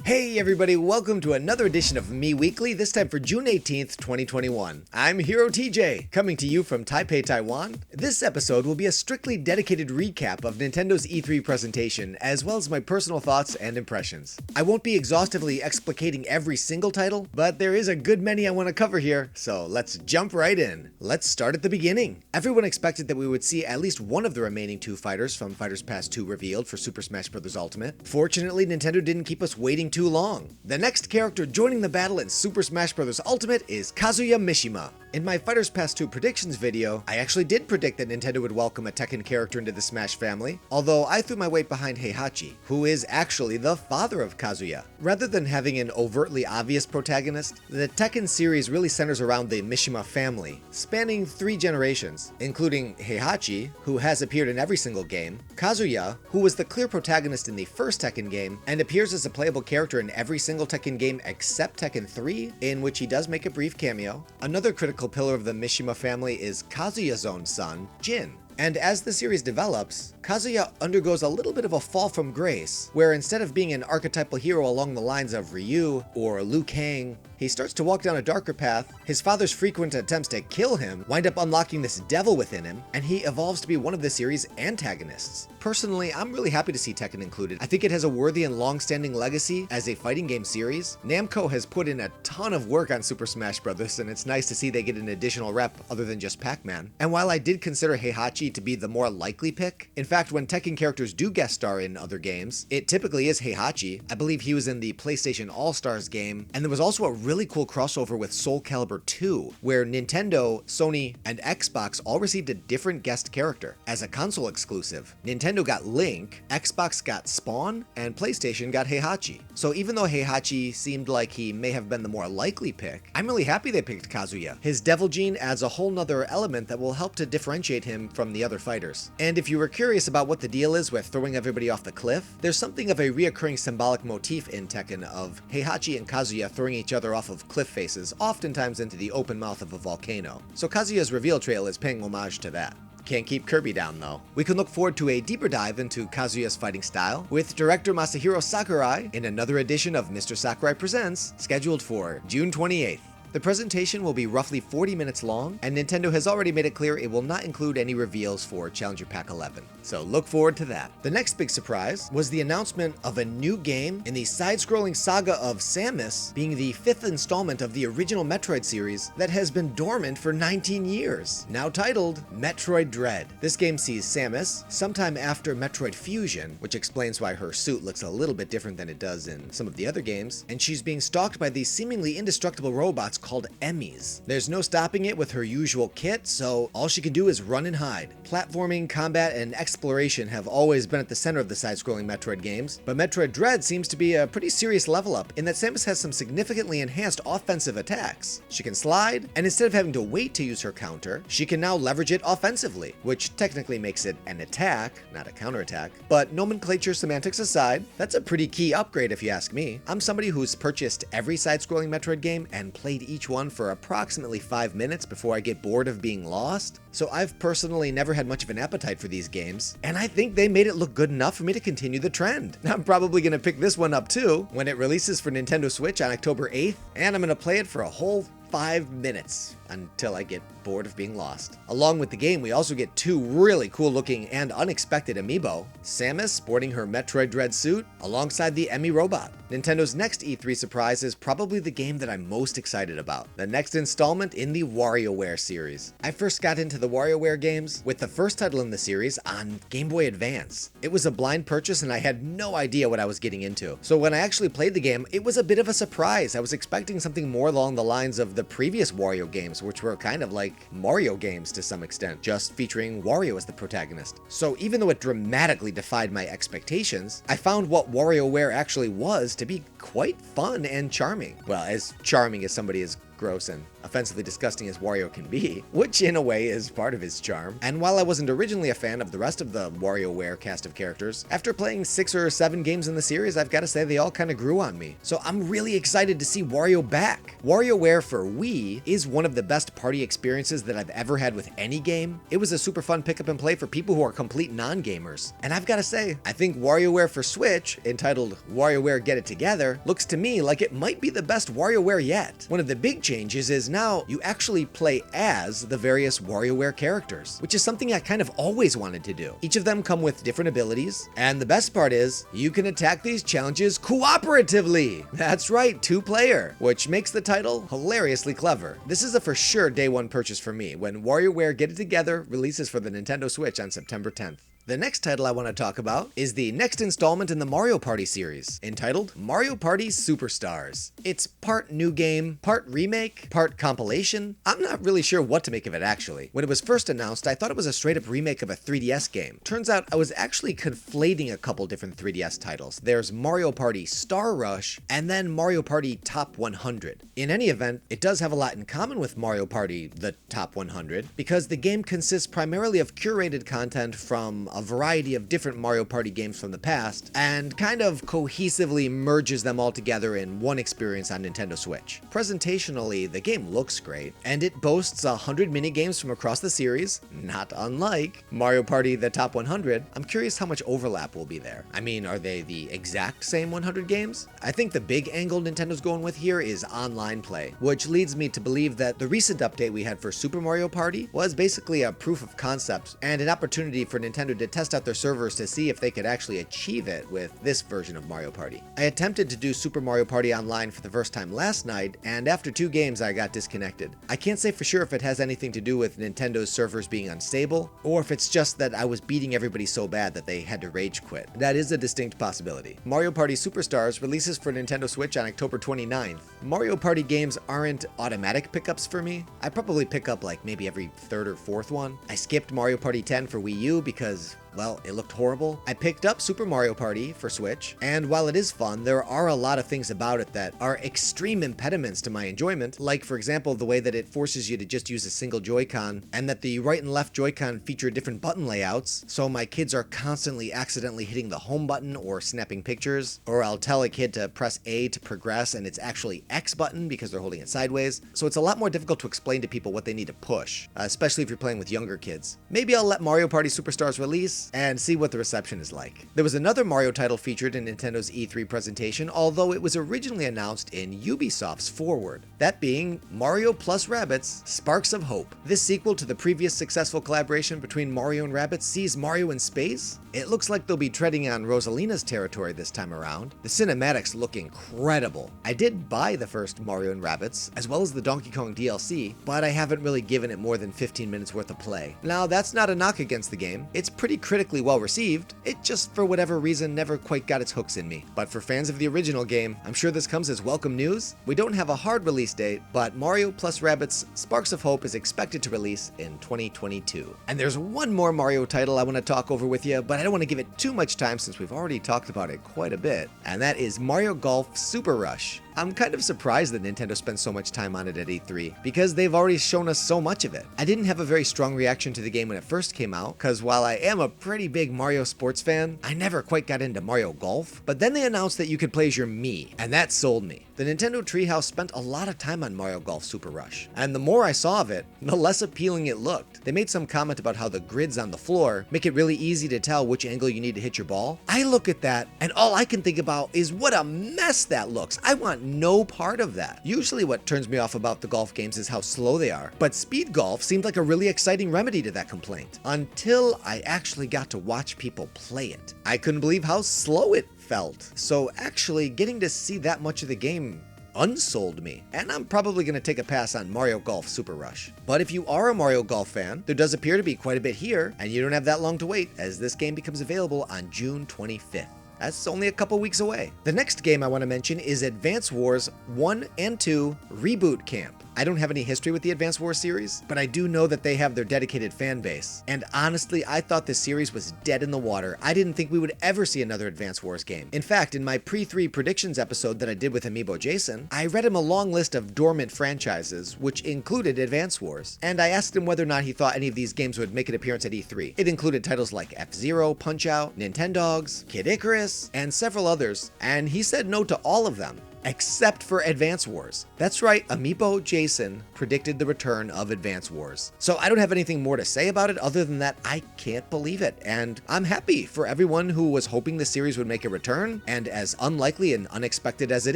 Hey everybody, welcome to another edition of Mii Weekly, this time for June 18th, 2021. I'm Hero TJ, coming to you from Taipei, Taiwan. This episode will be a strictly dedicated recap of Nintendo's E3 presentation, as well as my personal thoughts and impressions. I won't be exhaustively explicating every single title, but there is a good many I want to cover here, so let's jump right in. Let's start at the beginning. Everyone expected that we would see at least one of the remaining two fighters from Fighters Pass 2 revealed for Super Smash Bros. Ultimate. Fortunately, Nintendo didn't keep us waiting too long. The next character joining the battle in Super Smash Bros. Ultimate is Kazuya Mishima. In my Fighters Pass 2 predictions video, I actually did predict that Nintendo would welcome a Tekken character into the Smash family, although I threw my weight behind Heihachi, who is actually the father of Kazuya. Rather than having an overtly obvious protagonist, the Tekken series really centers around the Mishima family, spanning 3 generations, including Heihachi, who has appeared in every single game, Kazuya, who was the clear protagonist in the first Tekken game, and appears as a playable character in every single Tekken game except Tekken 3, in which he does make a brief cameo. Another critical pillar of the Mishima family is Kazuya's own son, Jin. And as the series develops, Kazuya undergoes a little bit of a fall from grace, where instead of being an archetypal hero along the lines of Ryu or Liu Kang, he starts to walk down a darker path. His father's frequent attempts to kill him wind up unlocking this devil within him, and he evolves to be one of the series' antagonists. Personally, I'm really happy to see Tekken included. I think it has a worthy and long-standing legacy as a fighting game series. Namco has put in a ton of work on Super Smash Bros., and it's nice to see they get an additional rep other than just Pac-Man. And while I did consider Heihachi to be the more likely pick, in fact, when Tekken characters do guest star in other games, it typically is Heihachi. I believe he was in the PlayStation All-Stars game, and there was also a really cool crossover with Soul Calibur 2, where Nintendo, Sony, and Xbox all received a different guest character. As a console exclusive, Nintendo got Link, Xbox got Spawn, and PlayStation got Heihachi. So even though Heihachi seemed like he may have been the more likely pick, I'm really happy they picked Kazuya. His Devil Gene adds a whole nother element that will help to differentiate him from the other fighters. And if you were curious about what the deal is with throwing everybody off the cliff, there's something of a reoccurring symbolic motif in Tekken of Heihachi and Kazuya throwing each other off of cliff faces, oftentimes into the open mouth of a volcano. So Kazuya's reveal trail is paying homage to that. Can't keep Kirby down though. We can look forward to a deeper dive into Kazuya's fighting style with director Masahiro Sakurai in another edition of Mr. Sakurai Presents, scheduled for June 28th. The presentation will be roughly 40 minutes long, and Nintendo has already made it clear it will not include any reveals for Challenger Pack 11, so look forward to that. The next big surprise was the announcement of a new game in the side-scrolling saga of Samus, being the 5th installment of the original Metroid series that has been dormant for 19 years, now titled Metroid Dread. This game sees Samus sometime after Metroid Fusion, which explains why her suit looks a little bit different than it does in some of the other games, and she's being stalked by these seemingly indestructible robots called Emmys. There's no stopping it with her usual kit, so all she can do is run and hide. Platforming, combat, and exploration have always been at the center of the side-scrolling Metroid games, but Metroid Dread seems to be a pretty serious level up in that Samus has some significantly enhanced offensive attacks. She can slide, and instead of having to wait to use her counter, she can now leverage it offensively, which technically makes it an attack, not a counterattack. But nomenclature semantics aside, that's a pretty key upgrade if you ask me. I'm somebody who's purchased every side-scrolling Metroid game and played each one for approximately 5 minutes before I get bored of being lost, so I've personally never had much of an appetite for these games, and I think they made it look good enough for me to continue the trend. I'm probably going to pick this one up too when it releases for Nintendo Switch on October 8th, and I'm going to play it for a whole 5 minutes until I get bored of being lost. Along with the game, we also get 2 really cool looking and unexpected amiibo. Samus sporting her Metroid Dread suit alongside the Emmy robot. Nintendo's next E3 surprise is probably the game that I'm most excited about, the next installment in the WarioWare series. I first got into the WarioWare games with the first title in the series on Game Boy Advance. It was a blind purchase and I had no idea what I was getting into. So when I actually played the game, it was a bit of a surprise. I was expecting something more along the lines of the previous Wario games, which were kind of like Mario games to some extent, just featuring Wario as the protagonist. So even though it dramatically defied my expectations, I found what WarioWare actually was to be quite fun and charming. Well, as charming as somebody as gross and offensively disgusting as Wario can be, which in a way is part of his charm. And while I wasn't originally a fan of the rest of the WarioWare cast of characters, after playing 6 or 7 games in the series, I've got to say they all kind of grew on me. So I'm really excited to see Wario back. WarioWare for Wii is one of the best party experiences that I've ever had with any game. It was a super fun pick up and play for people who are complete non-gamers. And I've got to say, I think WarioWare for Switch, entitled WarioWare Get It Together, looks to me like it might be the best WarioWare yet. One of the big changes is now you actually play as the various WarioWare characters, which is something I kind of always wanted to do. Each of them come with different abilities, and the best part is you can attack these challenges cooperatively. That's right, 2-player, which makes the title hilariously clever. This is a for sure day one purchase for me when WarioWare Get It Together releases for the Nintendo Switch on September 10th. The next title I want to talk about is the next installment in the Mario Party series, entitled Mario Party Superstars. It's part new game, part remake, part compilation. I'm not really sure what to make of it actually. When it was first announced, I thought it was a straight up remake of a 3DS game. Turns out I was actually conflating a couple different 3DS titles. There's Mario Party Star Rush, and then Mario Party Top 100. In any event, it does have a lot in common with Mario Party the Top 100, because the game consists primarily of curated content from a variety of different Mario Party games from the past, and kind of cohesively merges them all together in one experience on Nintendo Switch. Presentationally, the game looks great, and it boasts 100 minigames from across the series, not unlike Mario Party the Top 100. I'm curious how much overlap will be there. I mean, are they the exact same 100 games? I think the big angle Nintendo's going with here is online play, which leads me to believe that the recent update we had for Super Mario Party was basically a proof of concept and an opportunity for Nintendo to test out their servers to see if they could actually achieve it with this version of Mario Party. I attempted to do Super Mario Party online for the first time last night, and after 2 games I got disconnected. I can't say for sure if it has anything to do with Nintendo's servers being unstable, or if it's just that I was beating everybody so bad that they had to rage quit. That is a distinct possibility. Mario Party Superstars releases for Nintendo Switch on October 29th. Mario Party games aren't automatic pickups for me. I probably pick up like maybe every 3rd or 4th one. I skipped Mario Party 10 for Wii U because, well, it looked horrible. I picked up Super Mario Party for Switch, and while it is fun, there are a lot of things about it that are extreme impediments to my enjoyment, like for example the way that it forces you to just use a single Joy-Con, and that the right and left Joy-Con feature different button layouts, so my kids are constantly accidentally hitting the home button or snapping pictures, or I'll tell a kid to press A to progress and it's actually X button because they're holding it sideways, so it's a lot more difficult to explain to people what they need to push, especially if you're playing with younger kids. Maybe I'll let Mario Party Superstars release and see what the reception is like. There was another Mario title featured in Nintendo's E3 presentation, although it was originally announced in Ubisoft's Forward, that being Mario plus Rabbids Sparks of Hope. This sequel to the previous successful collaboration between Mario and Rabbids sees Mario in space. It looks like they'll be treading on Rosalina's territory this time around. The cinematics look incredible. I did buy the first Mario and Rabbids, as well as the Donkey Kong DLC, but I haven't really given it more than 15 minutes worth of play. Now, that's not a knock against the game. It's pretty critically well received. It just, for whatever reason, never quite got its hooks in me. But for fans of the original game, I'm sure this comes as welcome news. We don't have a hard release date, but Mario plus Rabbids Sparks of Hope is expected to release in 2022. And there's one more Mario title I want to talk over with you, but I don't want to give it too much time since we've already talked about it quite a bit, and that is Mario Golf Super Rush. I'm kind of surprised that Nintendo spent so much time on it at E3, because they've already shown us so much of it. I didn't have a very strong reaction to the game when it first came out, because while I am a pretty big Mario sports fan, I never quite got into Mario Golf. But then they announced that you could play as your Mii, and that sold me. The Nintendo Treehouse spent a lot of time on Mario Golf Super Rush, and the more I saw of it, the less appealing it looked. They made some comment about how the grids on the floor make it really easy to tell which angle you need to hit your ball. I look at that, and all I can think about is what a mess that looks. I want no part of that. Usually what turns me off about the golf games is how slow they are, but speed golf seemed like a really exciting remedy to that complaint, until I actually got to watch people play it. I couldn't believe how slow it felt. So actually getting to see that much of the game unsold me, and I'm probably going to take a pass on Mario Golf Super Rush. But if you are a Mario Golf fan, there does appear to be quite a bit here, and you don't have that long to wait as this game becomes available on June 25th. That's only a couple weeks away. The next game I want to mention is Advance Wars 1 and 2 Reboot Camp. I don't have any history with the Advance Wars series, but I do know that they have their dedicated fan base. And honestly, I thought this series was dead in the water. I didn't think we would ever see another Advance Wars game. In fact, in my pre-3 predictions episode that I did with Amiibo Jason, I read him a long list of dormant franchises, which included Advance Wars. And I asked him whether or not he thought any of these games would make an appearance at E3. It included titles like F-Zero, Punch-Out, Nintendogs, Kid Icarus, and several others, and he said no to all of them, except for Advance Wars. That's right, Amiibo Jason predicted the return of Advance Wars. So I don't have anything more to say about it other than that I can't believe it, and I'm happy for everyone who was hoping the series would make a return, and as unlikely and unexpected as it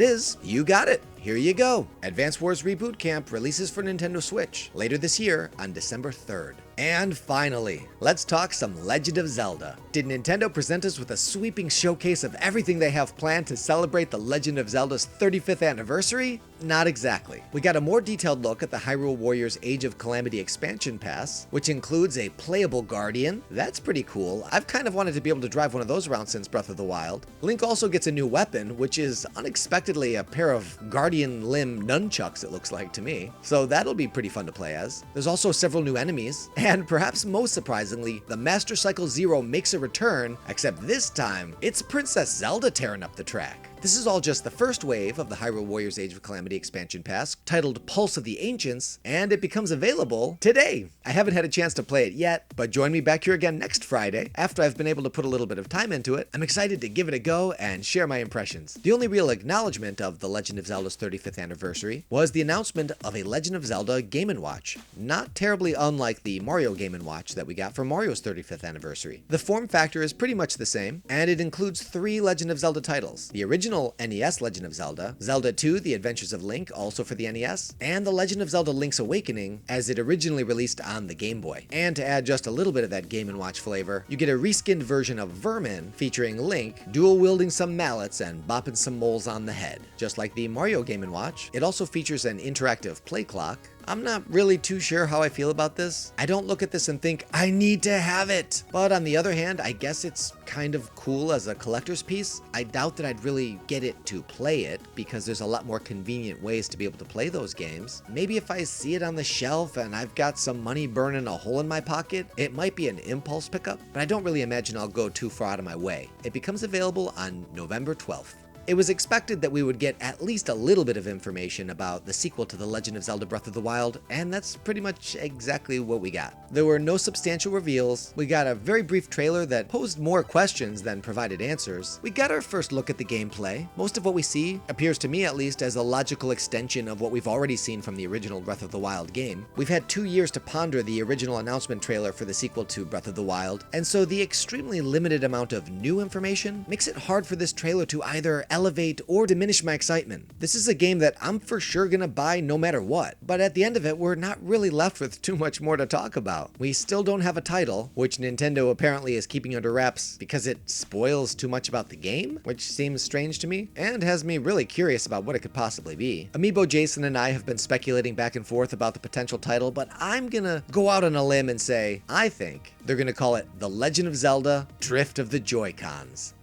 is, you got it. Here you go. Advance Wars Reboot Camp releases for Nintendo Switch later this year on December 3rd. And finally, let's talk some Legend of Zelda. Did Nintendo present us with a sweeping showcase of everything they have planned to celebrate the Legend of Zelda's 35th anniversary? Not exactly. We got a more detailed look at the Hyrule Warriors Age of Calamity expansion pass, which includes a playable Guardian. That's pretty cool. I've kind of wanted to be able to drive one of those around since Breath of the Wild. Link also gets a new weapon, which is unexpectedly a pair of Guardian limb nunchucks, it looks like to me. So that'll be pretty fun to play as. There's also several new enemies, and perhaps most surprisingly, the Master Cycle Zero makes a return, except this time, it's Princess Zelda tearing up the track. This is all just the first wave of the Hyrule Warriors Age of Calamity expansion pass, titled Pulse of the Ancients, and it becomes available today. I haven't had a chance to play it yet, but join me back here again next Friday after I've been able to put a little bit of time into it. I'm excited to give it a go and share my impressions. The only real acknowledgement of The Legend of Zelda's 35th anniversary was the announcement of a Legend of Zelda Game & Watch, not terribly unlike the Mario Game & Watch that we got for Mario's 35th anniversary. The form factor is pretty much the same, and it includes 3 Legend of Zelda titles: the original NES Legend of Zelda, Zelda 2 The Adventures of Link, also for the NES, and The Legend of Zelda Link's Awakening, as it originally released on the Game Boy. And to add just a little bit of that Game & Watch flavor, you get a reskinned version of Vermin featuring Link dual-wielding some mallets and bopping some moles on the head. Just like the Mario Game & Watch, it also features an interactive play clock. I'm not really too sure how I feel about this. I don't look at this and think, I need to have it. But on the other hand, I guess it's kind of cool as a collector's piece. I doubt that I'd really get it to play it because there's a lot more convenient ways to be able to play those games. Maybe if I see it on the shelf and I've got some money burning a hole in my pocket, it might be an impulse pickup, but I don't really imagine I'll go too far out of my way. It becomes available on November 12th. It was expected that we would get at least a little bit of information about the sequel to The Legend of Zelda Breath of the Wild, and that's pretty much exactly what we got. There were no substantial reveals, we got a very brief trailer that posed more questions than provided answers, we got our first look at the gameplay. Most of what we see appears to me at least as a logical extension of what we've already seen from the original Breath of the Wild game. We've had 2 years to ponder the original announcement trailer for the sequel to Breath of the Wild, and so the extremely limited amount of new information makes it hard for this trailer to either elevate or diminish my excitement. This is a game that I'm for sure gonna buy no matter what, but at the end of it, we're not really left with too much more to talk about. We still don't have a title, which Nintendo apparently is keeping under wraps because it spoils too much about the game, which seems strange to me, and has me really curious about what it could possibly be. Amiibo Jason and I have been speculating back and forth about the potential title, but I'm gonna go out on a limb and say, I think they're gonna call it The Legend of Zelda Drift of the Joy-Cons.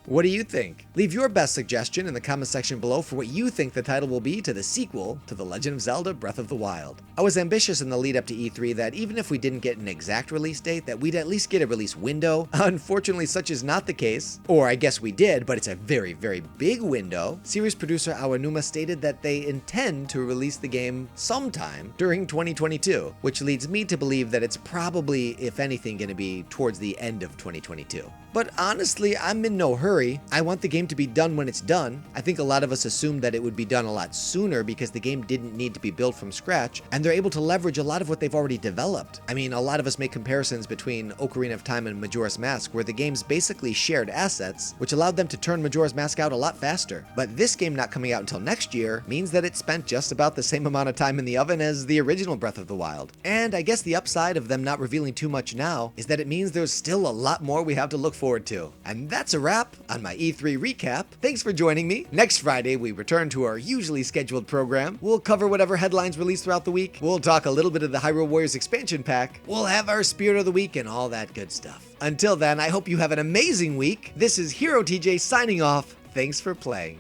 What do you think? Leave your best suggestion in the comment section below for what you think the title will be to the sequel to The Legend of Zelda Breath of the Wild. I was ambitious in the lead up to E3 that even if we didn't get an exact release date, that we'd at least get a release window. Unfortunately, such is not the case. Or I guess we did, but it's a very, very big window. Series producer Aonuma stated that they intend to release the game sometime during 2022, which leads me to believe that it's probably, if anything, going to be towards the end of 2022. But honestly, I'm in no hurry. I want the game to be done when it's done. I think a lot of us assumed that it would be done a lot sooner because the game didn't need to be built from scratch, and they're able to leverage a lot of what they've already developed. I mean, a lot of us make comparisons between Ocarina of Time and Majora's Mask, where the games basically shared assets, which allowed them to turn Majora's Mask out a lot faster. But this game not coming out until next year means that it spent just about the same amount of time in the oven as the original Breath of the Wild. And I guess the upside of them not revealing too much now is that it means there's still a lot more we have to look forward to. And that's a wrap on my E3 recap. Thanks for joining me. Next Friday, we return to our usually scheduled program. We'll cover whatever headlines released throughout the week, We'll talk a little bit of the Hyrule Warriors expansion pack. We'll have our Spirit of the Week and all that good stuff. Until then, I hope you have an amazing week. This is Hero TJ signing off. Thanks for playing.